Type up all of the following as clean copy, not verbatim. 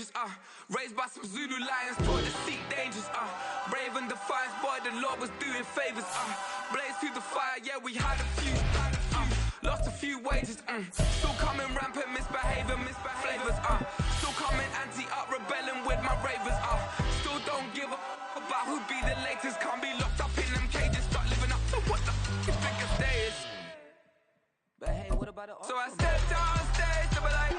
strangers, raised by some Zulu lions, taught to seek dangers, brave and defiant, boy, the Lord was doing favors, blaze through the fire, yeah, we had a few, lost a few wages, still coming rampant, misbehaving, flavors, still coming anti-up, rebelling with my ravers, still don't give a about who be the latest, can't be locked up in them cages, start living up to what the f*** biggest day is. But hey, what about it? So I stepped on stage, they were like,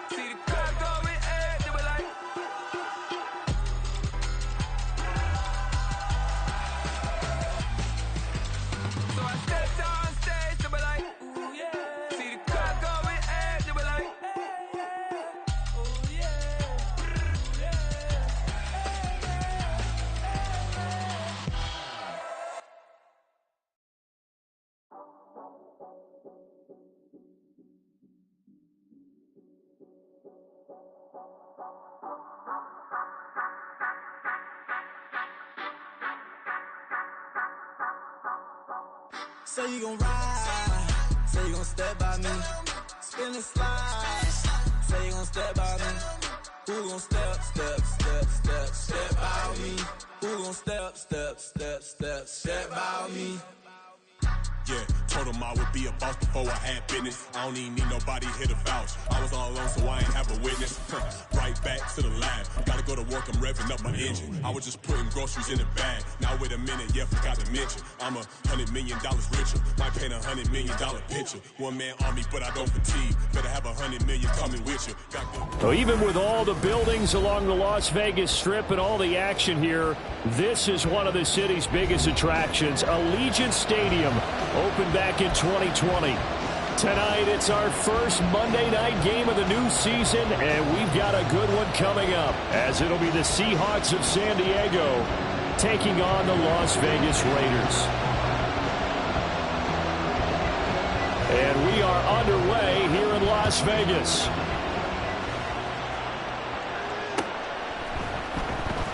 see the crowd going air, they were like, so I stepped on stage, they were like, ooh yeah, see the crowd going air, they were like, ooh yeah, ooh yeah. Say you gon' ride, say you gon' step by me, spin and slide, say you gon' step by me, who gon' step by me, who gon' step by me. Yeah, told him I would be a boss before I had business. I don't even need nobody here to vouch. I was all alone, so I ain't have a witness. Right back to the lab. Gotta go to work, I'm revving up my engine. I was just putting groceries in a bag. Now wait a minute, yeah, forgot to mention. I'm $100 million richer. Might paint $100 million picture. One man army, but I don't fatigue. Better have 100 million coming with you. So even with all the buildings along the Las Vegas Strip and all the action here, this is one of the city's biggest attractions. Allegiant Stadium opened back in 2020. Tonight, it's our first Monday night game of the new season, and we've got a good one coming up, as it'll be the Seahawks of San Diego taking on the Las Vegas Raiders. And we are underway here in Las Vegas.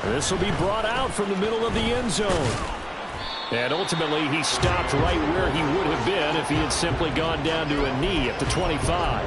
This will be brought out from the middle of the end zone. And ultimately, he stopped right where he would have been if he had simply gone down to a knee at the 25.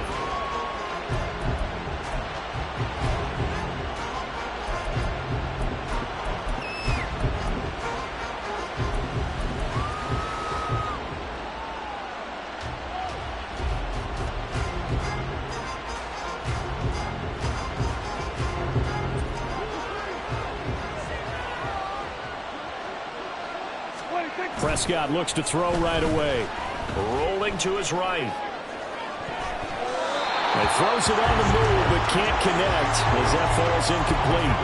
Prescott looks to throw right away. Rolling to his right. He throws it on the move, but can't connect as that falls incomplete.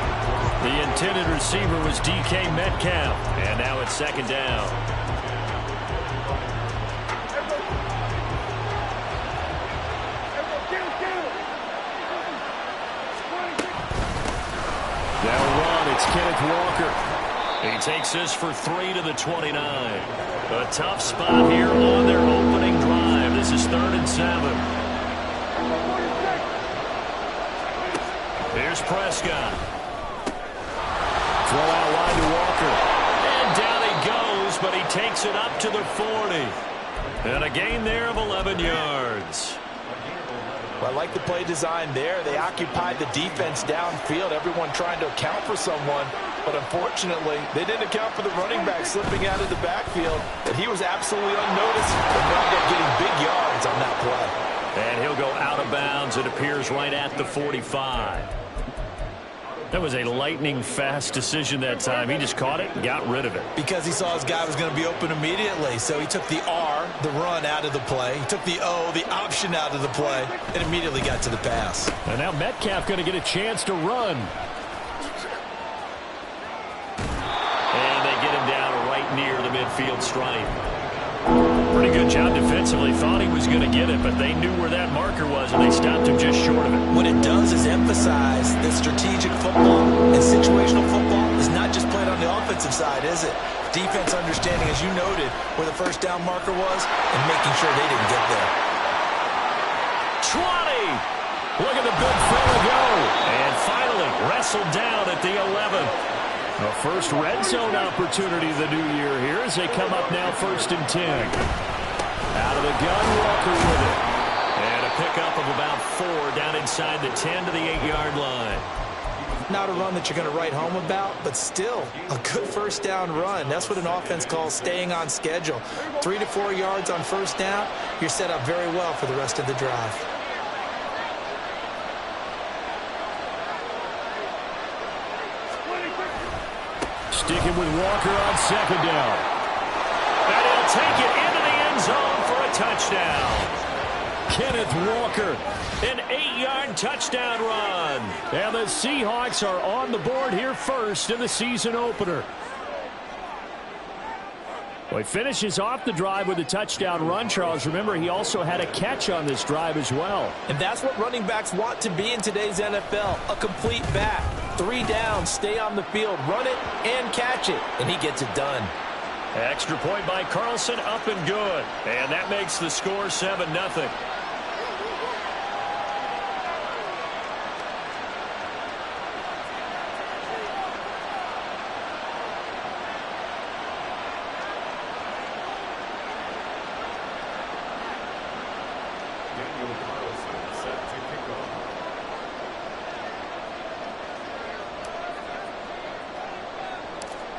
The intended receiver was DK Metcalf, and now it's second down. Now run, it's Kenneth Walker. He takes this for 3 to the 29. A tough spot here on their opening drive. This is 3rd and 7. Here's Prescott. Throw out wide to Walker. And down he goes, but he takes it up to the 40. And a gain there of 11 yards. Well, I like the play design there. They occupied the defense downfield, everyone trying to account for someone. But unfortunately, they didn't account for the running back slipping out of the backfield. And he was absolutely unnoticed. And wound up getting big yards on that play. And he'll go out of bounds. It appears right at the 45. That was a lightning-fast decision that time. He just caught it and got rid of it. Because he saw his guy was going to be open immediately. So he took the R, the run, out of the play. He took the O, the option, out of the play, and immediately got to the pass. And now Metcalf going to get a chance to run. And they get him down right near the midfield stripe. Pretty good job defensively. Thought he was going to get it, but they knew where that marker was, and they stopped him just short of it. What it does is emphasize that strategic football and situational football is not just played on the offensive side, is it? Defense understanding, as you noted, where the first down marker was and making sure they didn't get there. 20! Look at the big fella go. And finally wrestled down at the 11. The first red zone opportunity of the new year here as they come up now 1st and 10. Out of the gun, Walker with it. And a pickup of about 4 down inside the 10 to the 8-yard line. Not a run that you're going to write home about, but still a good first down run. That's what an offense calls staying on schedule. 3 to 4 yards on first down, you're set up very well for the rest of the drive. Sticking with Walker on second down. And he'll take it into the end zone for a touchdown. Kenneth Walker, an 8-yard touchdown run. And the Seahawks are on the board here first in the season opener. Well, he finishes off the drive with a touchdown run, Charles. Remember, he also had a catch on this drive as well. And that's what running backs want to be in today's NFL, a complete back. 3 downs, stay on the field, run it, and catch it. And he gets it done. Extra point by Carlson, up and good. And that makes the score 7-0.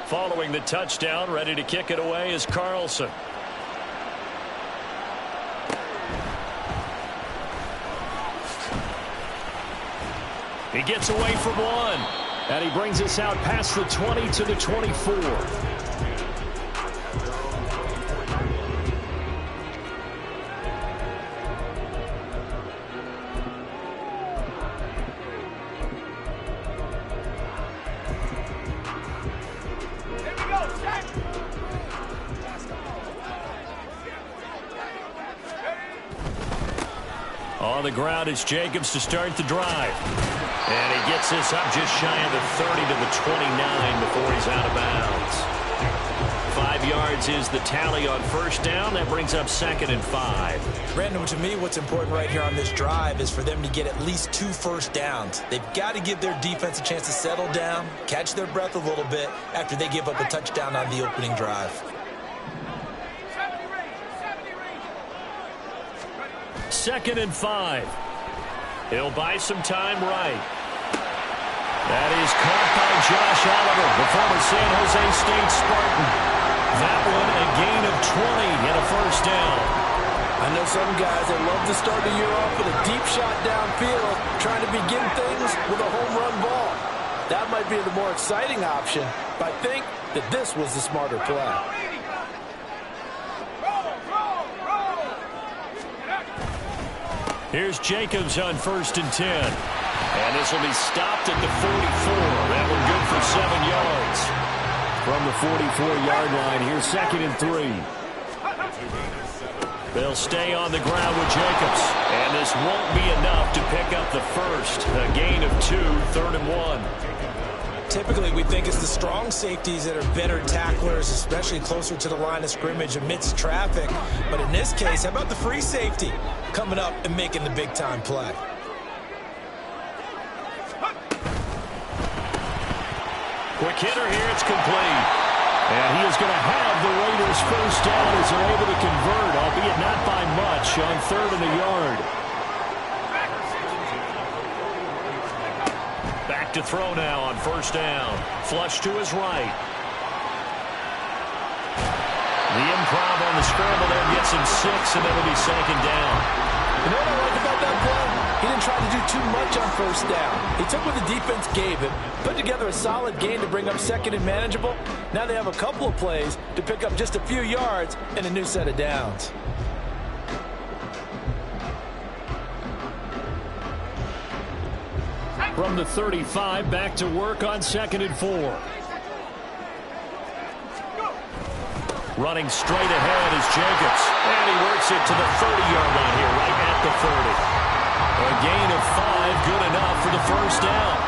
Following the touchdown, ready to kick it away is Carlson. He gets away from one. And he brings us out past the 20 to the 24. On the ground is Jacobs to start the drive. And he gets this up just shy of the 30 to the 29 before he's out of bounds. 5 yards is the tally on first down. That brings up 2nd and 5. Brandon, to me, what's important right here on this drive is for them to get at least 2 first downs. They've got to give their defense a chance to settle down, catch their breath a little bit after they give up a touchdown on the opening drive. 2nd and 5. He'll buy some time right. That is caught by Josh Oliver, the former San Jose State Spartan. That one a gain of 20 and a first down. I know some guys that love to start the year off with a deep shot downfield, trying to begin things with a home run ball. That might be the more exciting option, but I think that this was the smarter play. Here's Jacobs on 1st and 10. And this will be stopped at the 44. That one good for 7 yards. From the 44-yard line, here's 2nd and 3. They'll stay on the ground with Jacobs. And this won't be enough to pick up the first. A gain of 2, 3rd and 1. Typically, we think it's the strong safeties that are better tacklers, especially closer to the line of scrimmage amidst traffic. But in this case, how about the free safety coming up and making the big-time play? Quick hitter here, it's complete. And he is going to have the Raiders first down as they're able to convert, albeit not by much, on 3rd and a yard. Back to throw now on first down. Flush to his right. The improv on the scramble there gets him 6, and it'll be 2nd down. You know what I like about that play? He didn't try to do too much on first down. He took what the defense gave him, put together a solid gain to bring up 2nd and manageable. Now they have a couple of plays to pick up just a few yards and a new set of downs. From the 35, back to work on 2nd and 4. Running straight ahead is Jacobs. And he works it to the 30-yard line here, right at the 30. A gain of 5, good enough for the first down.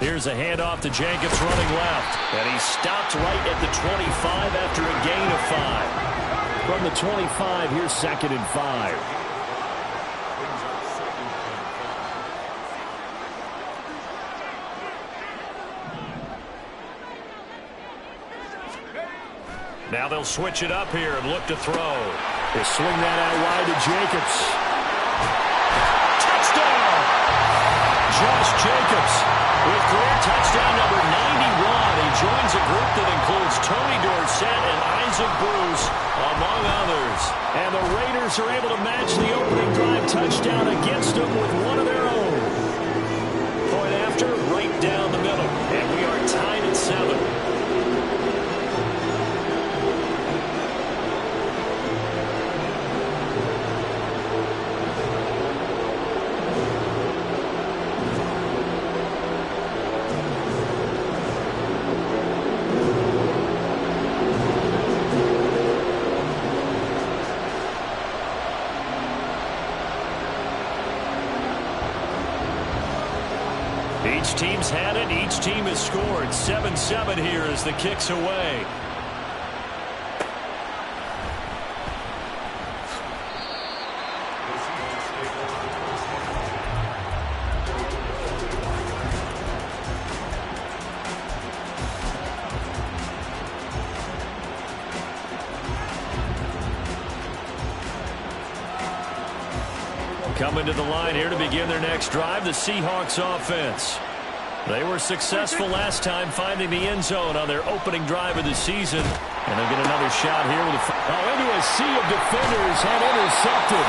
Here's a handoff to Jacobs running left. And he stopped right at the 25 after a gain of 5. From the 25, here's 2nd and 5. Now they'll switch it up here and look to throw. They swing that out wide to Jacobs. Touchdown! Josh Jacobs with career touchdown number 91. He joins a group that includes Tony Dorsett and Isaac Bruce, among others. And the Raiders are able to match the opening drive touchdown against them with one of their own. Point after, right down the middle. And we are tied at 7. Each team's had it. Each team has scored. 7-7 here as the kick's away. Coming to the line here to begin their next drive, the Seahawks offense. They were successful last time finding the end zone on their opening drive of the season. And they'll get another shot here with into a sea of defenders and intercepted.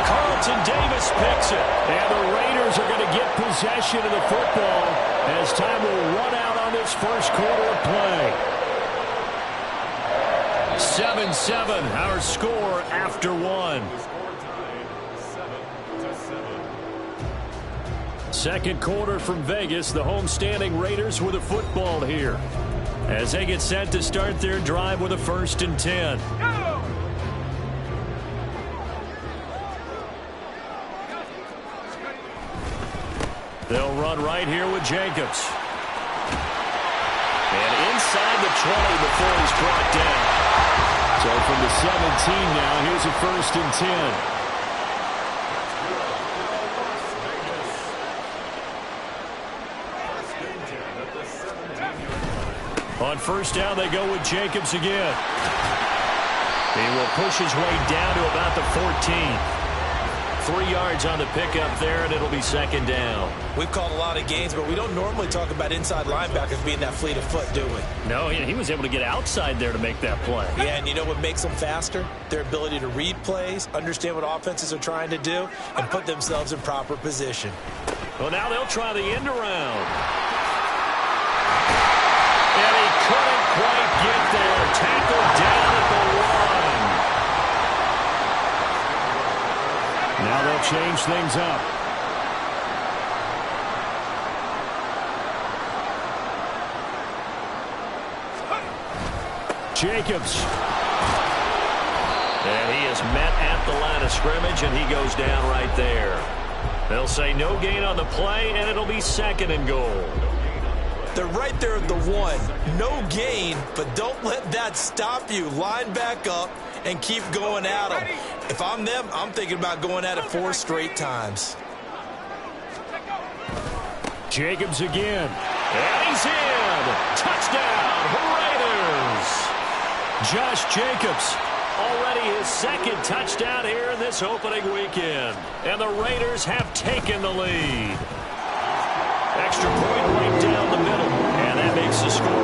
Carlton Davis picks it. And the Raiders are going to get possession of the football as time will run out on this first quarter of play. 7-7, our score after one. Second quarter from Vegas, the homestanding Raiders with the football here as they get set to start their drive with a 1st and 10. They'll run right here with Jacobs. And inside the 20 before he's brought down. So from the 17 now, here's a 1st and 10. On first down, they go with Jacobs again. He will push his way down to about the 14. 3 yards on the pickup there, and it'll be 2nd down. We've called a lot of games, but we don't normally talk about inside linebackers being that fleet of foot, do we? No, he was able to get outside there to make that play. Yeah, and you know what makes them faster? Their ability to read plays, understand what offenses are trying to do, and put themselves in proper position. Well, now they'll try the end around. And he couldn't quite get there. Tackled down at the 1. Now they'll change things up. Jacobs. And he is met at the line of scrimmage, and he goes down right there. They'll say no gain on the play, and it'll be 2nd and goal. They're right there at the 1. No gain, but don't let that stop you. Line back up and keep going at them. If I'm them, I'm thinking about going at it 4 straight times. Jacobs again. And he's in. Touchdown, Raiders. Josh Jacobs, already his 2nd touchdown here in this opening weekend. And the Raiders have taken the lead. Extra point right down the middle, and that makes the score 14-7.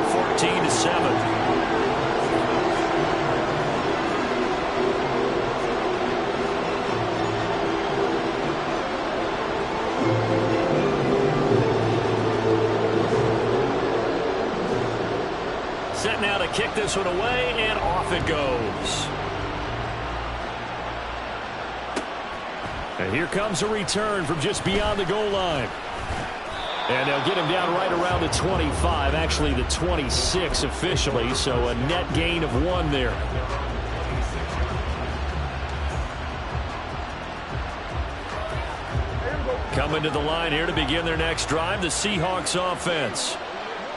Set now to kick this one away, and off it goes. And here comes a return from just beyond the goal line. And they'll get him down right around the 25, actually the 26 officially, so a net gain of 1 there. Coming to the line here to begin their next drive, the Seahawks offense.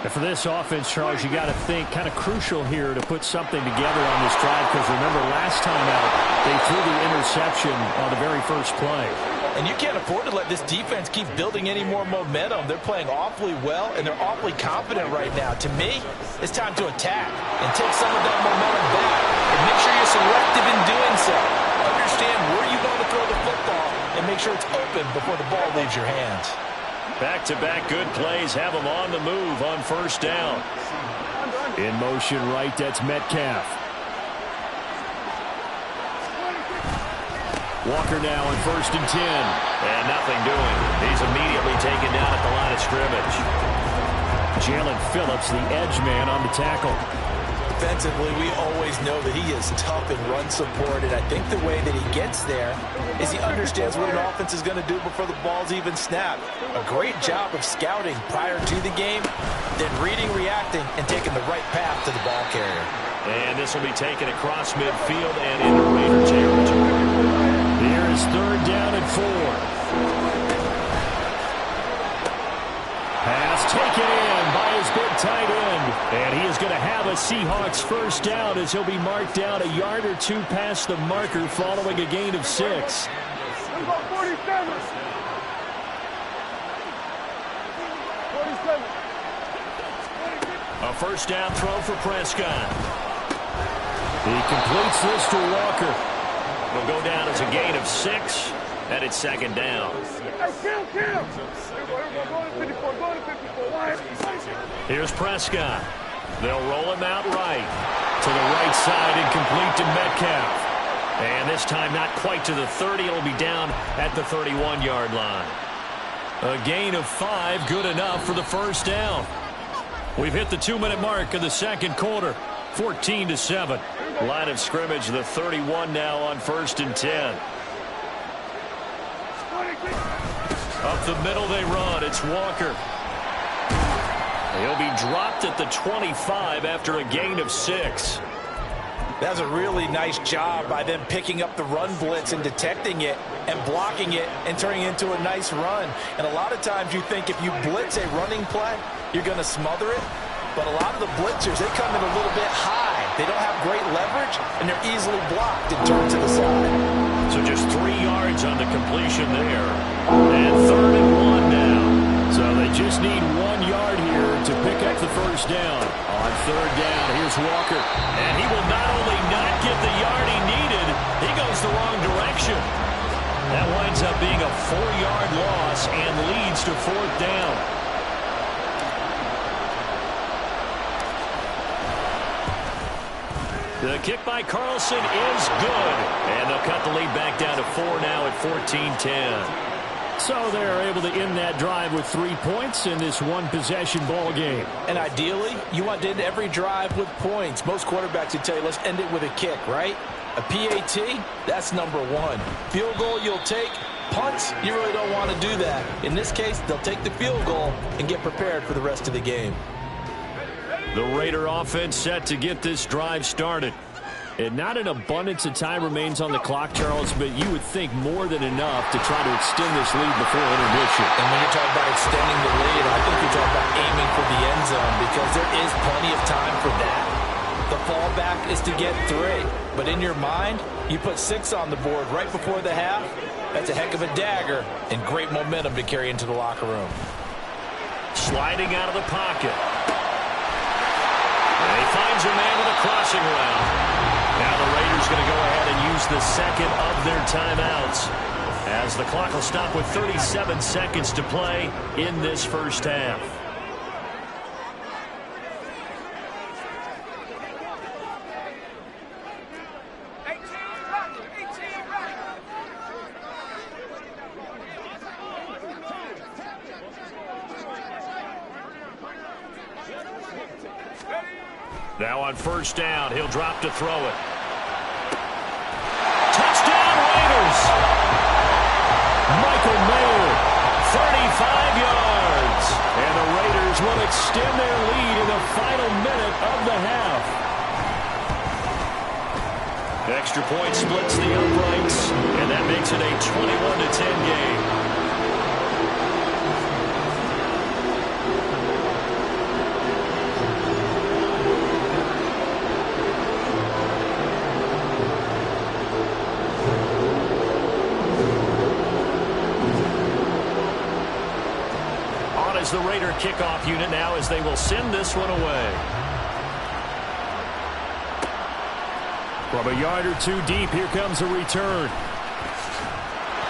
And for this offense, Charles, you got to think kind of crucial here to put something together on this drive, because remember last time out, they threw the interception on the very first play. And you can't afford to let this defense keep building any more momentum. They're playing awfully well, and they're awfully confident right now. To me, it's time to attack and take some of that momentum back. And make sure you're selective in doing so. Understand where you want to throw the football and make sure it's open before the ball leaves your hands. Back-to-back good plays have them on the move on first down. In motion right, that's Metcalf. Walker now on 1st and 10. And nothing doing. He's immediately taken down at the line of scrimmage. Jalen Phillips, the edge man on the tackle. Defensively, we always know that he is tough in run support, and I think the way that he gets there is he understands what an offense is going to do before the ball's even snapped. A great job of scouting prior to the game, then reading, reacting, and taking the right path to the ball carrier. And this will be taken across midfield and into Raider territory. Here is 3rd down and 4. Pass taken in by his big tight end. And he is going to have a Seahawks first down as he'll be marked down a yard or two past the marker following a gain of 6. A first down throw for Prescott. He completes this to Walker. Will go down as a gain of 6, and it's 2nd down. Here's Prescott. They'll roll him out right. To the right side and complete to Metcalf. And this time not quite to the 30. It'll be down at the 31-yard line. A gain of 5, good enough for the first down. We've hit the 2-minute mark of the second quarter. 14-7. Line of scrimmage, the 31 now on 1st and 10. Up the middle they run. It's Walker. He'll be dropped at the 25 after a gain of 6. That's a really nice job by them picking up the run blitz and detecting it and blocking it and turning it into a nice run. And a lot of times you think if you blitz a running play, you're going to smother it. But a lot of the blitzers, they come in a little bit high. They don't have great leverage, and they're easily blocked and turned to the side. So just 3 yards on the completion there. And 3rd and 1 now. So they just need 1 yard here to pick up the first down. On 3rd down, here's Walker. And he will not only not get the yard he needed, he goes the wrong direction. That winds up being a 4-yard loss and leads to 4th down. The kick by Carlson is good. And they'll cut the lead back down to 4 now at 14-10. So they're able to end that drive with 3 points in this one-possession ball game. And ideally, you want to end every drive with points. Most quarterbacks would tell you, let's end it with a kick, right? A PAT, that's number 1. Field goal you'll take. Punts, you really don't want to do that. In this case, they'll take the field goal and get prepared for the rest of the game. The Raider offense set to get this drive started. And not an abundance of time remains on the clock, Charles, but you would think more than enough to try to extend this lead before intermission. And when you're talking about extending the lead, I think you're talking about aiming for the end zone because there is plenty of time for that. The fallback is to get 3. But in your mind, you put 6 on the board right before the half. That's a heck of a dagger and great momentum to carry into the locker room. Sliding out of the pocket. And he finds a man with a crossing route. Now the Raiders going to go ahead and use the second of their timeouts as the clock will stop with 37 seconds to play in this first half. Now on first down, he'll drop to throw it. Touchdown, Raiders! Michael Mayer, 35 yards. And the Raiders will extend their lead in the final minute of the half. Extra point splits the uprights, and that makes it a 21-10 game. the Raider kickoff unit now as they will send this one away. From a yard or two deep, here comes a return.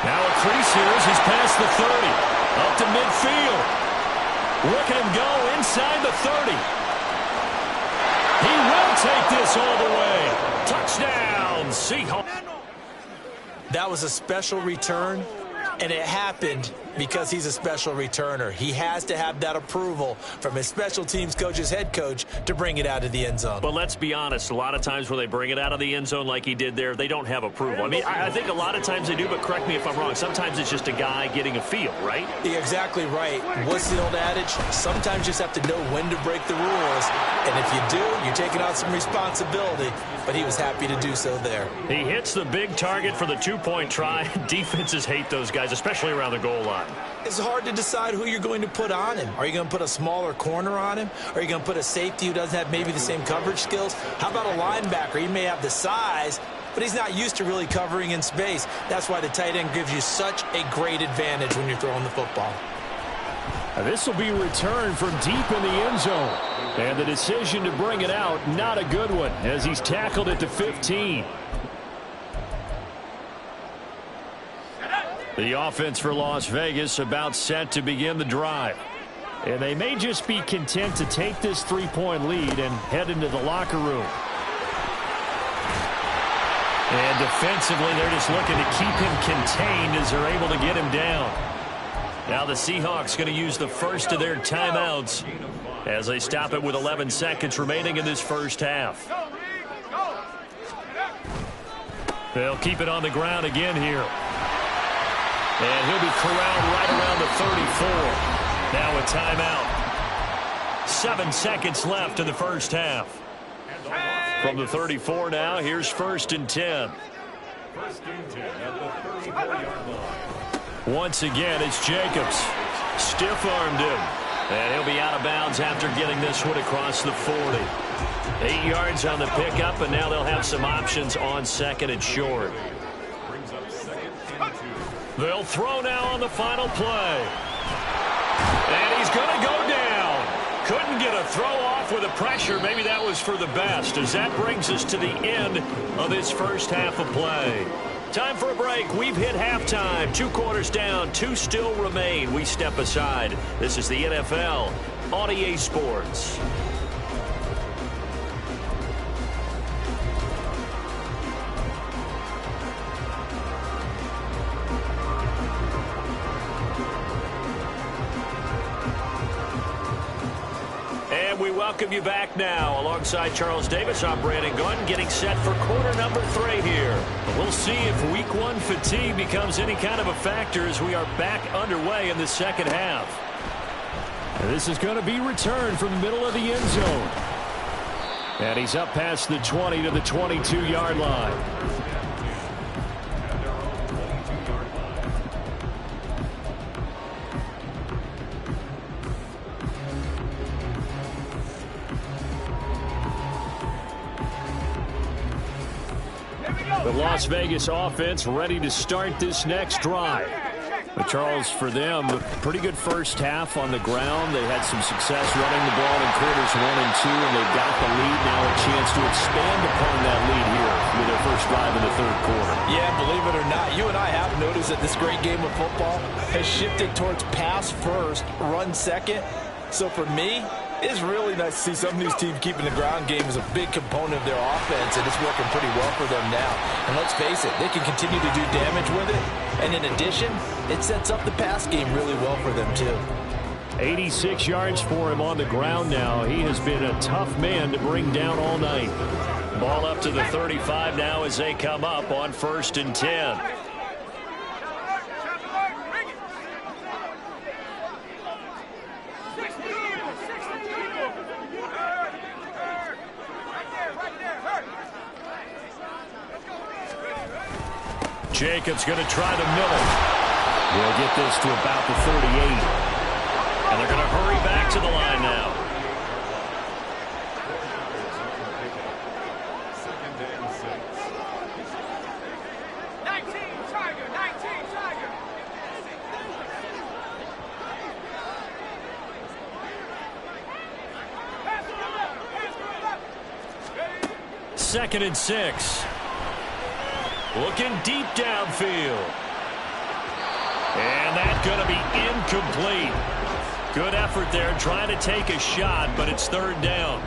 Now a crease here as he's past the 30. Up to midfield. Look at him go inside the 30. He will take this all the way. Touchdown, Seahawks. That was a special return, and it happened because he's a special returner. He has to have that approval from his special teams coach's head coach to bring it out of the end zone. But let's be honest, a lot of times when they bring it out of the end zone like he did there, they don't have approval. I mean, I think a lot of times they do, but correct me if I'm wrong. Sometimes it's just a guy getting a feel, right? You're exactly right. What's the old adage? Sometimes you just have to know when to break the rules. And if you do, you're taking on some responsibility. But he was happy to do so there. He hits the big target for the two-point try. Defenses hate those guys, especially around the goal line. It's hard to decide who you're going to put on him. Are you going to put a smaller corner on him? Are you going to put a safety who doesn't have maybe the same coverage skills? How about a linebacker? He may have the size, but he's not used to really covering in space. That's why the tight end gives you such a great advantage when you're throwing the football. This will be returned from deep in the end zone. And the decision to bring it out, not a good one, as he's tackled at the 15. The offense for Las Vegas about set to begin the drive. And they may just be content to take this three-point lead and head into the locker room. And defensively, they're just looking to keep him contained as they're able to get him down. Now the Seahawks going to use the first of their timeouts as they stop it with 11 seconds remaining in this first half. They'll keep it on the ground again here. And he'll be corralled right around the 34. Now a timeout. 7 seconds left in the first half. From the 34 now, here's 1st and 10. Once again, it's Jacobs. Stiff-armed him. And he'll be out of bounds after getting this one across the 40. 8 yards on the pickup, and now they'll have some options on second and short. They'll throw now on the final play. And he's going to go down. Couldn't get a throw off with the pressure. Maybe that was for the best, as that brings us to the end of this first half of play. Time for a break. We've hit halftime. 2 quarters down. 2 still remain. We step aside. This is the NFL on EA Sports. And we welcome you back now. Alongside Charles Davis, I'm Brandon Gunn, getting set for quarter number 3 here. We'll see if week 1 fatigue becomes any kind of a factor as we are back underway in the second half. And this is going to be returned from the middle of the end zone. And he's up past the 20 to the 22-yard line. The Las Vegas offense ready to start this next drive. But Charles, for them, a pretty good first half on the ground. They had some success running the ball in quarters 1 and 2, and they've got the lead now, a chance to expand upon that lead here with their first drive in the 3rd quarter. Yeah, believe it or not, you and I have noticed that this great game of football has shifted towards pass first, run second. So for me, it's really nice to see some of these teams keeping the ground game as a big component of their offense, and it's working pretty well for them now. And let's face it, they can continue to do damage with it. And in addition, it sets up the pass game really well for them, too. 86 yards for him on the ground now. He has been a tough man to bring down all night. Ball up to the 35 now as they come up on 1st and 10. Jacobs going to try to mill it. We'll get this to about the 38. And they're going to hurry back to the line now. 2nd and 6. Looking deep downfield. And that's going to be incomplete. Good effort there trying to take a shot, but it's 3rd down.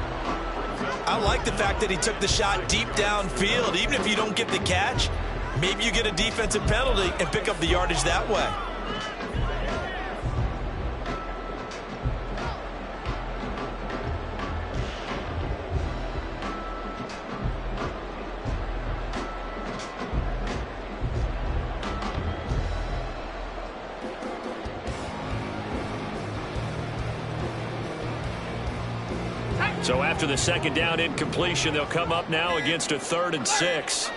I like the fact that he took the shot deep downfield. Even if you don't get the catch, maybe you get a defensive penalty and pick up the yardage that way. So after the 2nd down incompletion, they'll come up now against a 3rd and 6.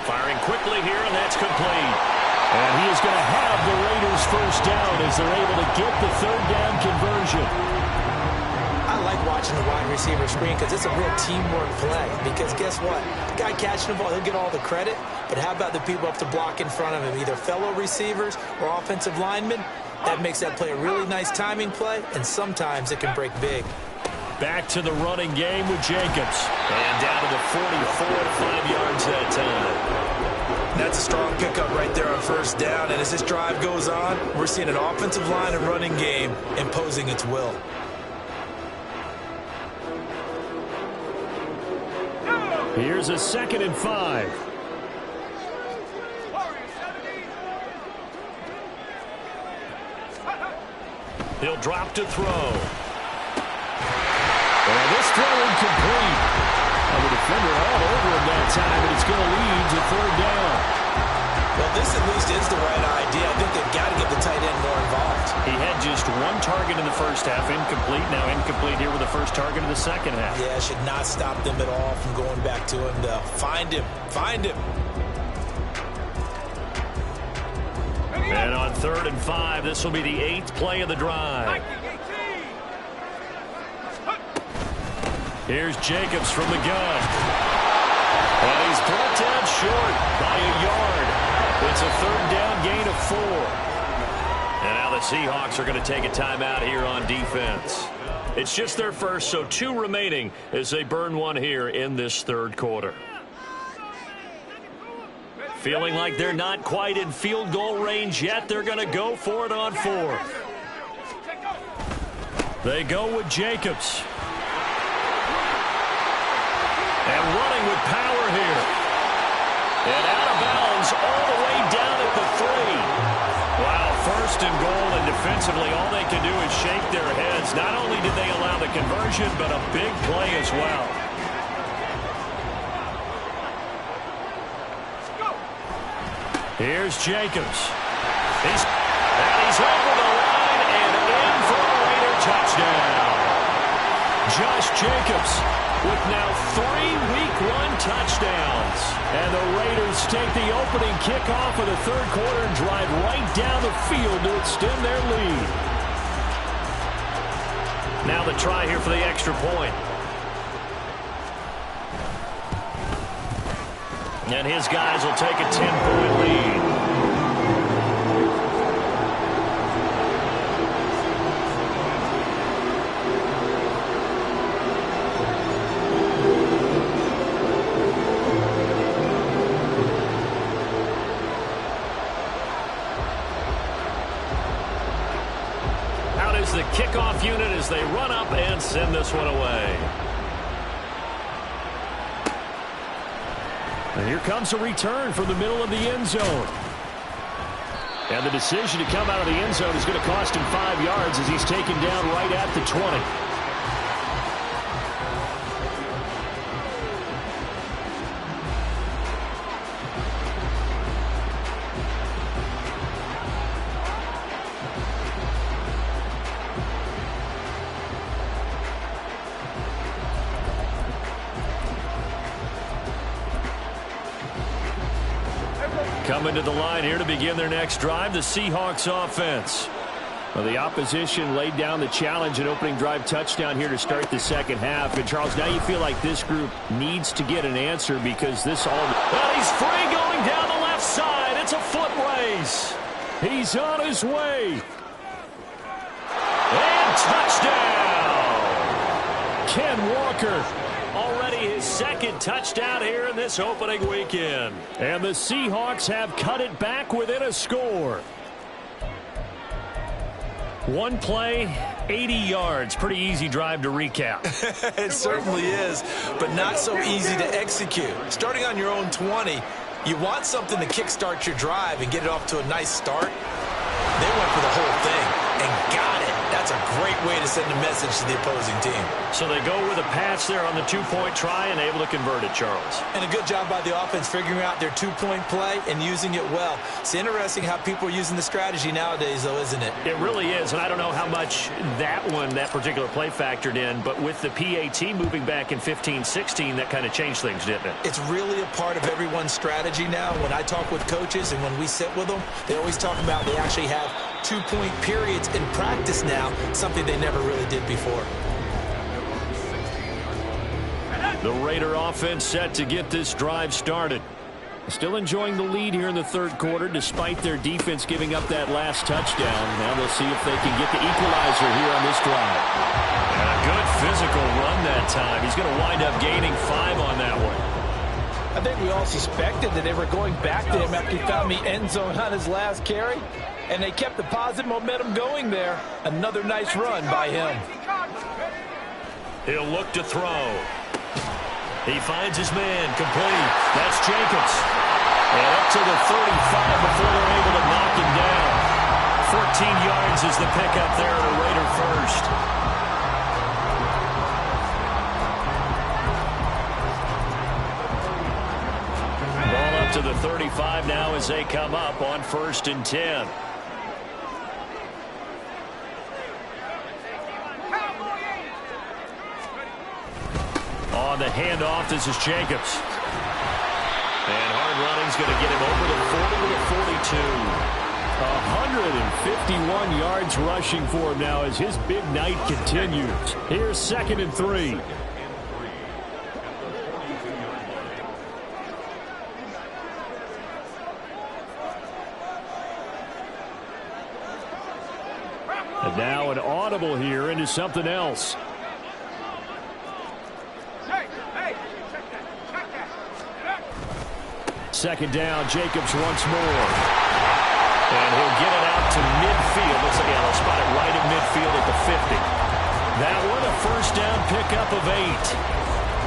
Firing quickly here, and that's complete. And he is going to have the Raiders 1st down as they're able to get the 3rd down conversion. I like watching the wide receiver screen because it's a real teamwork play. Because guess what? The guy catching the ball, he'll get all the credit. But how about the people up to block in front of him, either fellow receivers or offensive linemen? That makes that play a really nice timing play, and sometimes it can break big. Back to the running game with Jacobs. And down to the 44, 5 yards that time. That's a strong pickup right there on 1st down. And as this drive goes on, we're seeing an offensive line and running game imposing its will. Here's a 2nd and 5. He'll drop to throw. And this throw incomplete. And the defender all over him that time, and it's going to lead to 3rd down. Well, this at least is the right idea. I think they've got to get the tight end more involved. He had just 1 target in the 1st half, incomplete. Now incomplete here with the 1st target of the 2nd half. Yeah, should not stop them at all from going back to him to find him. Find him. And on 3rd and 5, this will be the 8th play of the drive. Here's Jacobs from the gun. And he's brought down short by a yard. It's a 3rd down gain of 4. And now the Seahawks are going to take a timeout here on defense. It's just their first, so 2 remaining as they burn 1 here in this 3rd quarter. Feeling like they're not quite in field goal range yet. They're going to go for it on 4th. They go with Jacobs. And running with power here. And out of bounds all the way down at the 3. Wow, 1st and goal, and defensively all they can do is shake their heads. Not only did they allow the conversion, but a big play as well. Here's Jacobs. He's over the line and in for a Raider touchdown. Josh Jacobs with now 3 Week 1 touchdowns. And the Raiders take the opening kickoff of the 3rd quarter and drive right down the field to extend their lead. Now the try here for the extra point. And his guys will take a 10-point lead. Out is the kickoff unit as they run up and send this one away. And here comes a return from the middle of the end zone. And the decision to come out of the end zone is going to cost him 5 yards as he's taken down right at the 20. Coming to the line here to begin their next drive, the Seahawks offense. Well, the opposition laid down the challenge and opening drive touchdown here to start the 2nd half. And, Charles, now you feel like this group needs to get an answer because this all... Well, he's free going down the left side. It's a foot race. He's on his way. And touchdown. Ken Walker. Already his second touchdown here in this opening weekend. And the Seahawks have cut it back within a score. One play, 80 yards. Pretty easy drive to recap. It certainly is, but not so easy to execute. Starting on your own 20, you want something to kickstart your drive and get it off to a nice start. They went for the whole thing and got it. That's a great way to send a message to the opposing team. So they go with a pass there on the two-point try and able to convert it, Charles. And a good job by the offense figuring out their two-point play and using it well. It's interesting how people are using the strategy nowadays, though, isn't it? It really is, and I don't know how much that particular play factored in, but with the PAT moving back in 15-16, that kind of changed things, didn't it? It's really a part of everyone's strategy now. When I talk with coaches and when we sit with them, they always talk about they actually have two-point periods in practice now, something they never really did before. The Raider offense set to get this drive started. Still enjoying the lead here in the third quarter despite their defense giving up that last touchdown. Now they'll see if they can get the equalizer here on this drive. And a good physical run that time. He's going to wind up gaining 5 on that one. I think we all suspected that they were going back to him after he found the end zone on his last carry, and they kept the positive momentum going there. Another nice run by him. He'll look to throw. He finds his man complete. That's Jacobs. And up to the 35 before they're able to knock him down. 14 yards is the pickup there at a Raider first. Ball up to the 35 now as they come up on 1st and 10. On the handoff, this is Jacobs. And hard running's going to get him over the 40 to 42. 151 yards rushing for him now as his big night continues. Here's 2nd and 3. And now an audible here into something else. Second down, Jacobs once more. And he'll get it out to midfield. Looks like they'll spot it right at midfield at the 50. That one, a first down pickup of 8.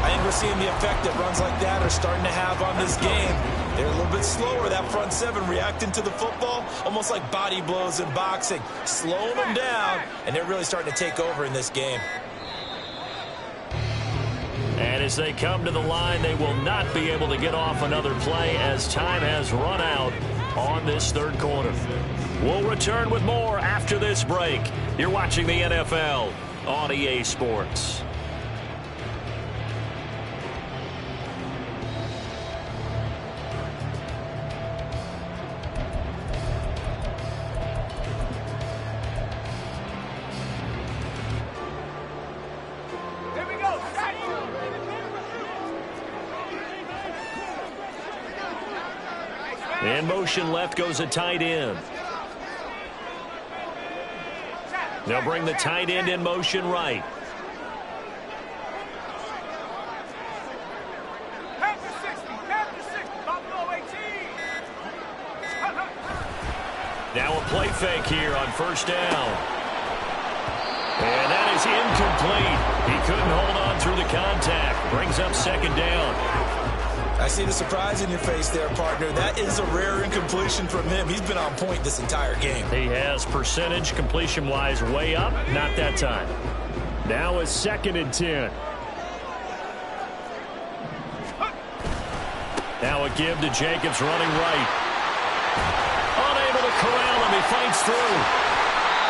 I think we're seeing the effect that runs like that are starting to have on this game. They're a little bit slower, that front 7 reacting to the football, almost like body blows in boxing, slowing them down, and they're really starting to take over in this game. And as they come to the line, they will not be able to get off another play as time has run out on this third quarter. We'll return with more after this break. You're watching the NFL on EA Sports. In motion left goes a tight end. They'll bring the tight end in motion right. Now a play fake here on first down. And that is incomplete. He couldn't hold on through the contact. Brings up 2nd down. I see the surprise in your face there, partner. That is a rare incompletion from him. He's been on point this entire game. He has percentage completion-wise way up. Not that time. Now a 2nd and 10. Now a give to Jacobs running right. Unable to corral him. He fights through.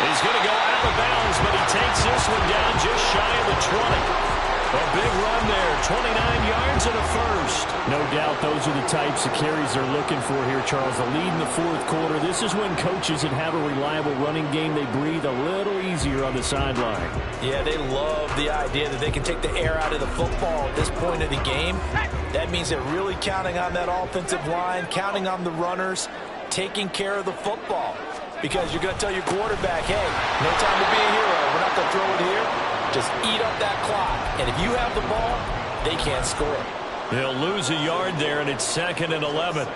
He's going to go out of bounds, but he takes this one down just shy of the 20. A big run there, 29 yards and a first. No doubt those are the types of carries they're looking for here, Charles. The lead in the fourth quarter. This is when coaches that have a reliable running game, they breathe a little easier on the sideline. Yeah, they love the idea that they can take the air out of the football at this point of the game. That means they're really counting on that offensive line, counting on the runners, taking care of the football. Because you're going to tell your quarterback, hey, no time to be a hero. We're not going to throw it here. just eat up that clock. And if you have the ball, they can't score. They'll lose a yard there, and it's 2nd and 11.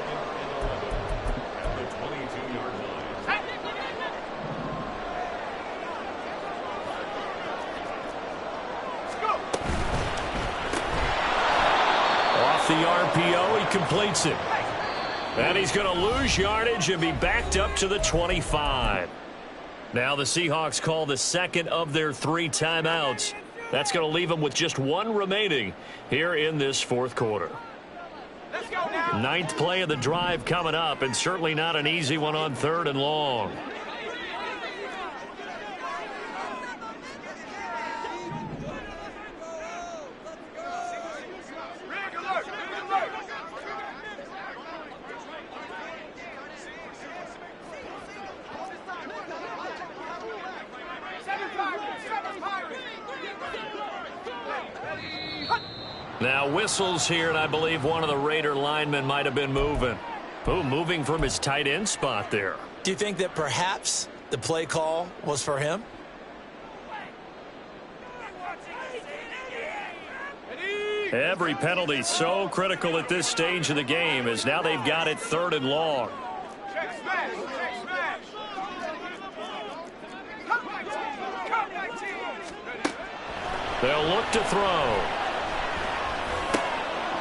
Off the RPO, he completes it. And he's going to lose yardage and be backed up to the 25. Now the Seahawks call the second of their 3 timeouts. That's going to leave them with just 1 remaining here in this 4th quarter. 9th play of the drive coming up, and certainly not an easy one on 3rd and long. Now whistles here, and I believe one of the Raider linemen might have been moving. Oh, moving from his tight end spot there. Do you think that perhaps the play call was for him? Every penalty so critical at this stage of the game, as now they've got it 3rd and long. They'll look to throw.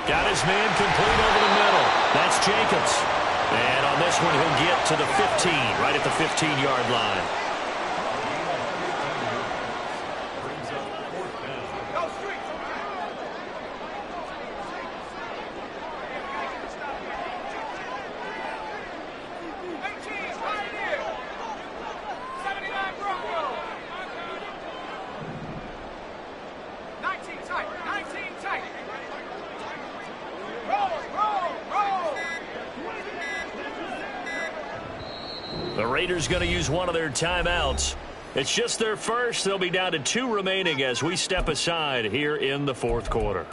Got his man complete over the middle. That's Jacobs. And on this one, he'll get to the 15, right at the 15-yard line. The Raiders going to use one of their timeouts. It's just their first. They'll be down to 2 remaining as we step aside here in the 4th quarter.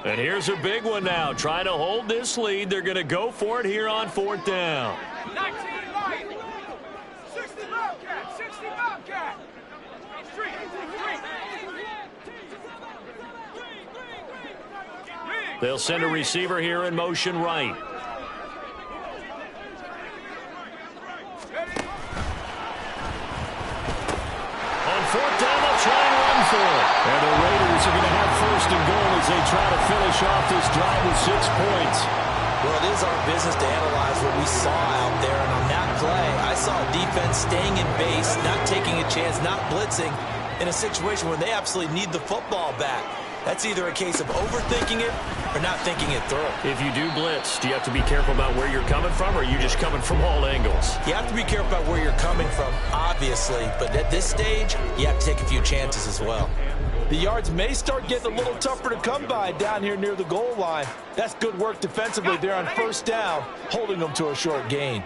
And here's a big one now. Trying to hold this lead. They're going to go for it here on 4th down. 19 right. 60 Bobcat. 60 Bobcat. They'll send a receiver here in motion right. On 4th down, they'll try and run for it. And the Raiders are going to have 1st and goal as they try to finish off this drive with 6 points. Well, it is our business to analyze what we saw out there. And on that play, I saw a defense staying in base, not taking a chance, not blitzing in a situation where they absolutely need the football back. That's either a case of overthinking it or not thinking it through. If you do blitz, do you have to be careful about where you're coming from, or are you just coming from all angles? You have to be careful about where you're coming from, obviously. But at this stage, you have to take a few chances as well. The yards may start getting a little tougher to come by down here near the goal line. That's good work defensively there on 1st down, holding them to a short gain.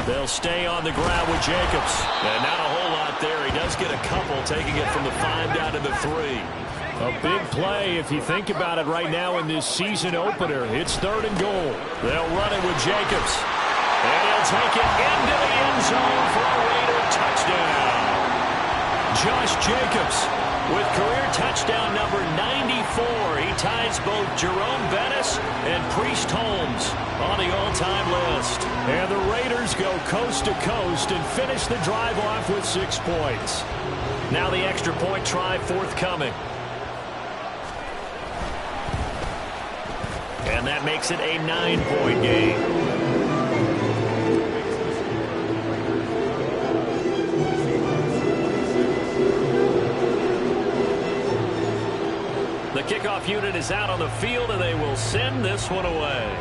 They'll stay on the ground with Jacobs. And not a whole lot there. He does get a couple, taking it from the 5 down to the 3. A big play if you think about it right now in this season opener. It's 3rd and goal. They'll run it with Jacobs. And he'll take it into the end zone for a Raider touchdown. Josh Jacobs with career touchdown number 94. He ties both Jerome Bettis and Priest Holmes on the all-time list. And the Raiders go coast to coast and finish the drive off with 6 points. Now the extra point try forthcoming. And that makes it a 9-point game. The kickoff unit is out on the field, and they will send this one away.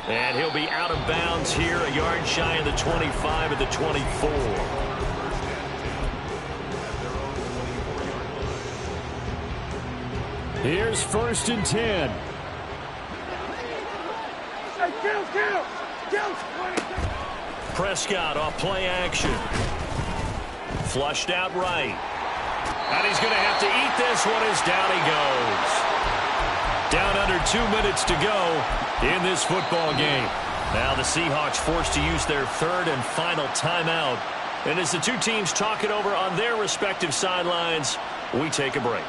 And he'll be out of bounds here, a yard shy of the 25 at the 24. Here's 1st and 10. Prescott off play action. Flushed out right. And he's going to have to eat this one as down he goes. Down under 2 minutes to go in this football game. Now the Seahawks forced to use their third and final timeout. And as the two teams talk it over on their respective sidelines, we take a break.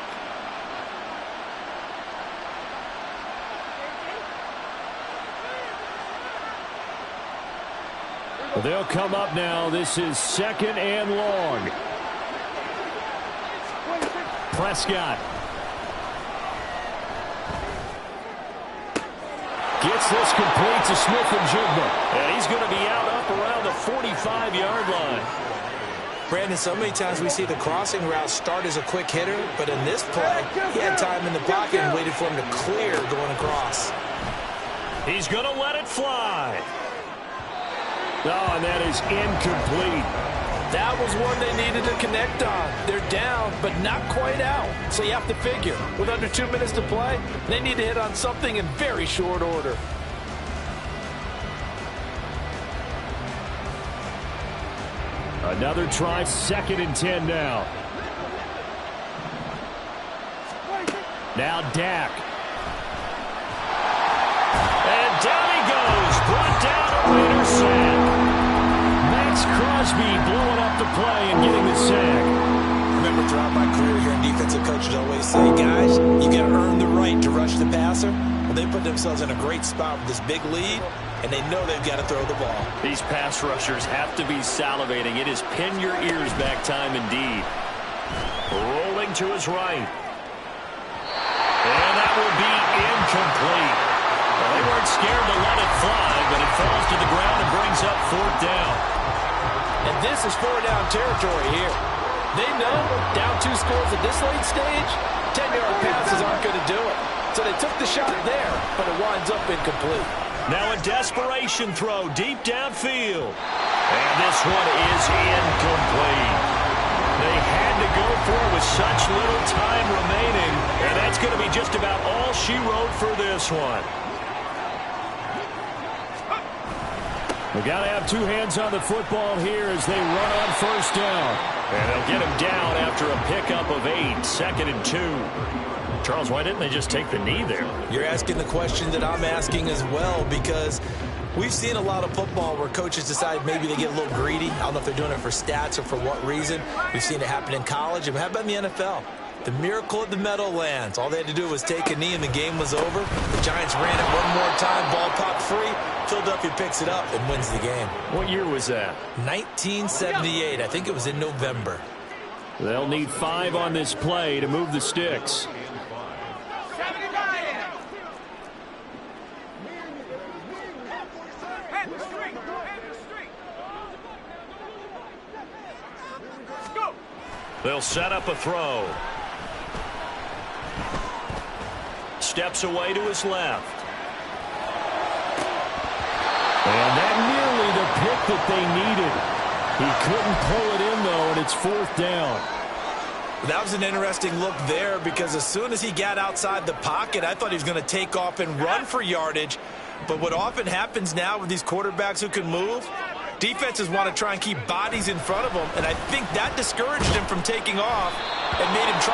They'll come up now. This is 2nd and long. Prescott gets this complete to Smith-Njigba. And he's going to be out up around the 45-yard line. Brandon, so many times we see the crossing route start as a quick hitter, but in this play, he had time in the pocket and waited for him to clear going across. He's going to let it fly. Oh, and that is incomplete. That was one they needed to connect on. They're down, but not quite out. So you have to figure, with under 2 minutes to play, they need to hit on something in very short order. Another try, 2nd and 10 now. Now Dak. And down he goes. Brought down a Raider sack. Max Crosby blowing up the play and getting the sack. Remember, throughout my career here in defensive coaches always say, guys, you got to earn the right to rush the passer. Well, they put themselves in a great spot with this big lead, and they know they've got to throw the ball. These pass rushers have to be salivating. It is pin your ears back time indeed. Rolling to his right. And that will be incomplete. Well, they weren't scared to let it fly, but it falls to the ground and brings up 4th down. And this is 4-down territory here. They know down 2 scores at this late stage, 10-yard passes aren't going to do it. So they took the shot there, but it winds up incomplete. Now a desperation throw deep downfield. And this one is incomplete. They had to go for it with such little time remaining, and that's going to be just about all she wrote for this one. We got to have 2 hands on the football here as they run on 1st down. And they'll get him down after a pickup of 8, 2nd and 2. Charles, why didn't they just take the knee there? You're asking the question that I'm asking as well, because we've seen a lot of football where coaches decide maybe they get a little greedy. I don't know if they're doing it for stats or for what reason. We've seen it happen in college, and how about in the NFL? The miracle of the Meadowlands. All they had to do was take a knee and the game was over. The Giants ran it one more time, ball popped free. Philadelphia picks it up and wins the game. What year was that? 1978. I think it was in November. They'll need 5 on this play to move the sticks. They'll set up a throw. Steps away to his left. And that nearly the pick that they needed. He couldn't pull it in, though, and it's 4th down. That was an interesting look there, because as soon as he got outside the pocket, I thought he was going to take off and run for yardage. But what often happens now with these quarterbacks who can move, defenses want to try and keep bodies in front of them, and I think that discouraged him from taking off and made him try